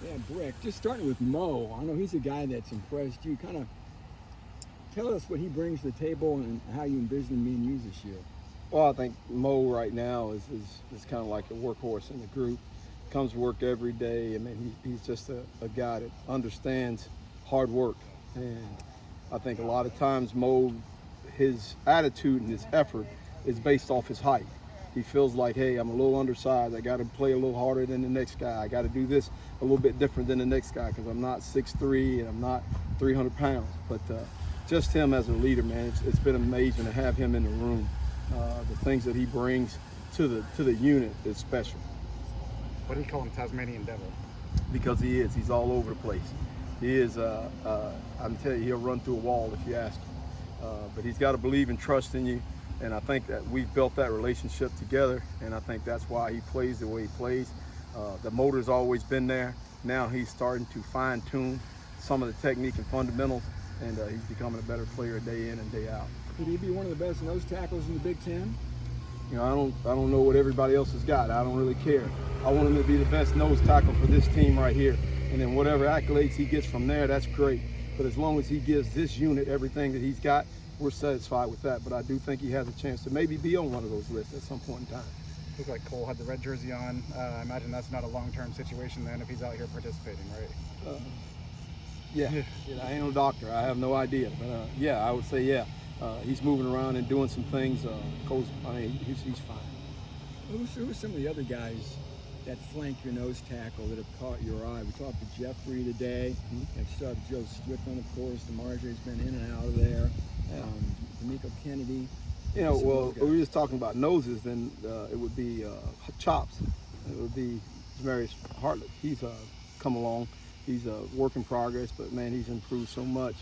Yeah, Brick. Just starting with Mo. I know he's a guy that's impressed you. Kind of tell us what he brings to the table and how you envision him being used this year. Well, I think Mo right now is kind of like a workhorse in the group. Comes to work every day. I mean, he's just a guy that understands hard work. And I think a lot of times Mo, his attitude and his effort is based off his height. He feels like, hey, I'm a little undersized. I got to play a little harder than the next guy. I got to do this a little bit different than the next guy because I'm not 6'3" and I'm not 300 pounds. But just him as a leader, man, it's been amazing to have him in the room. The things that he brings to the unit is special. What do you call him, Tasmanian Devil? Because he is. He's all over the place. He is. I'm telling you, he'll run through a wall if you ask him. But he's got to believe and trust in you. And I think that we've built that relationship together. And I think that's why he plays the way he plays. The motor's always been there. Now he's starting to fine tune some of the technique and fundamentals. And he's becoming a better player day in and day out. Could he be one of the best nose tackles in the Big Ten? You know, I don't know what everybody else has got. I don't really care. I want him to be the best nose tackle for this team right here. And then whatever accolades he gets from there, that's great. But as long as he gives this unit everything that he's got, we're satisfied with that. But I do think he has a chance to maybe be on one of those lists at some point in time. Looked like Cole had the red jersey on. I imagine that's not a long-term situation then if he's out here participating, right? Yeah, I ain't no doctor. I have no idea. But yeah, I would say yeah. He's moving around and doing some things. Cole's, I mean, he's fine. Who are some of the other guys that flank your nose tackle that have caught your eye? We talked to Jeffrey today. Next up, Joe Strickland, of course. DeMarge's been in and out of there. D'Amico Kennedy. You know, well, we were just talking about noses, then it would be chops. It would be Marius Hartlett. He's come along. He's a work in progress, but man, he's improved so much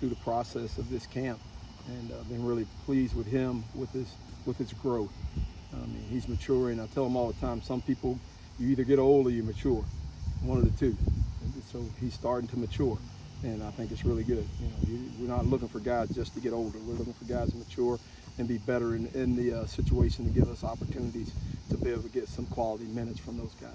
through the process of this camp, and been really pleased with him with his growth. I mean, he's maturing. I tell him all the time, some people, you either get old or you mature, one of the two. And so he's starting to mature, and I think it's really good. You know, we're not looking for guys just to get older. We're looking for guys to mature and be better in the situation to give us opportunities to be able to get some quality minutes from those guys.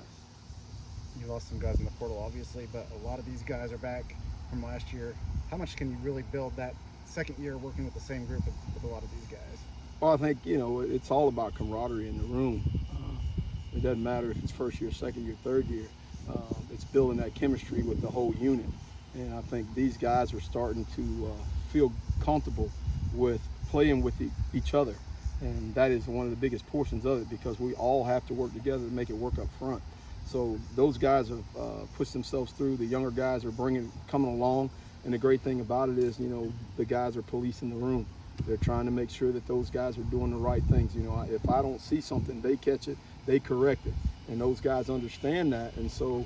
You lost some guys in the portal, obviously, but a lot of these guys are back from last year. How much can you really build that second year working with the same group with a lot of these guys? Well, I think, you know, it's all about camaraderie in the room. It doesn't matter if it's first year, second year, third year. It's building that chemistry with the whole unit. And I think these guys are starting to feel comfortable with playing with each other. And that is one of the biggest portions of it, because we all have to work together to make it work up front. So those guys have pushed themselves through. The younger guys are coming along. And the great thing about it is, you know, the guys are policing the room. They're trying to make sure that those guys are doing the right things. You know, if I don't see something, they catch it, they correct it. And those guys understand that. And so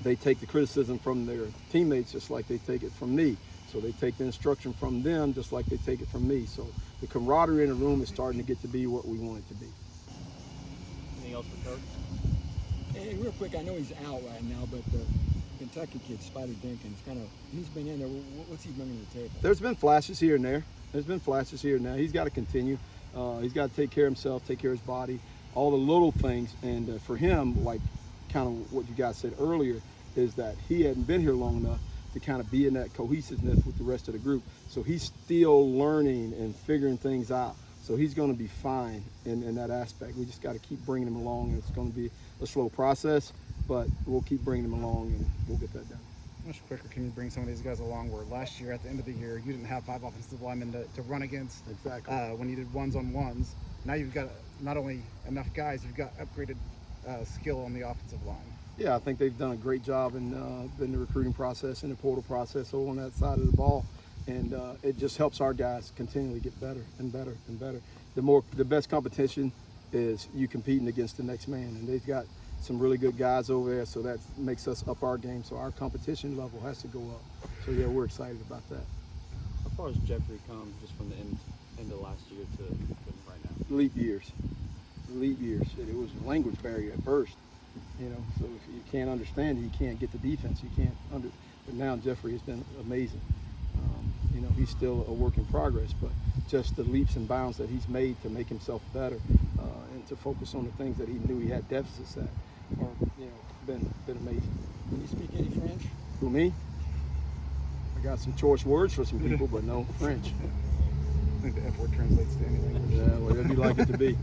they take the criticism from their teammates just like they take it from me. So they take the instruction from them just like they take it from me. So the camaraderie in the room is starting to get to be what we want it to be. Anything else for Coach? Hey, real quick, I know he's out right now, but the Kentucky kid, Spider Dinkins, he's been in there. What's he bringing to the table? There's been flashes here and there. He's got to continue. He's got to take care of himself, take care of his body, all the little things. And for him, like kind of what you guys said earlier, is that he hadn't been here long enough to kind of be in that cohesiveness with the rest of the group. So he's still learning and figuring things out. So he's going to be fine in that aspect. We just got to keep bringing him along. It's going to be a slow process, but we'll keep bringing him along and we'll get that done. How much quicker can you bring some of these guys along where last year at the end of the year you didn't have 5 offensive linemen to run against when you did ones-on-ones? Now you've got not only enough guys, you've got upgraded skill on the offensive line. Yeah, I think they've done a great job in the recruiting process and the portal process over on that side of the ball. And it just helps our guys continually get better and better and better. The best competition is you competing against the next man. And they've got some really good guys over there, so that makes us up our game. So our competition level has to go up. So yeah, we're excited about that. How far has Jeffrey come just from the end of last year to right now? Leap years. It was a language barrier at first, you know. So if you can't understand it, you can't get the defense. But now Jeffrey has been amazing. You know, he's still a work in progress, but just the leaps and bounds that he's made to make himself better and to focus on the things that he knew he had deficits at, are, you know, been amazing. Can you speak any French? Who, me? I got some choice words for some people, but no French. I think the F word translates to any language. Yeah, whatever you like it to be.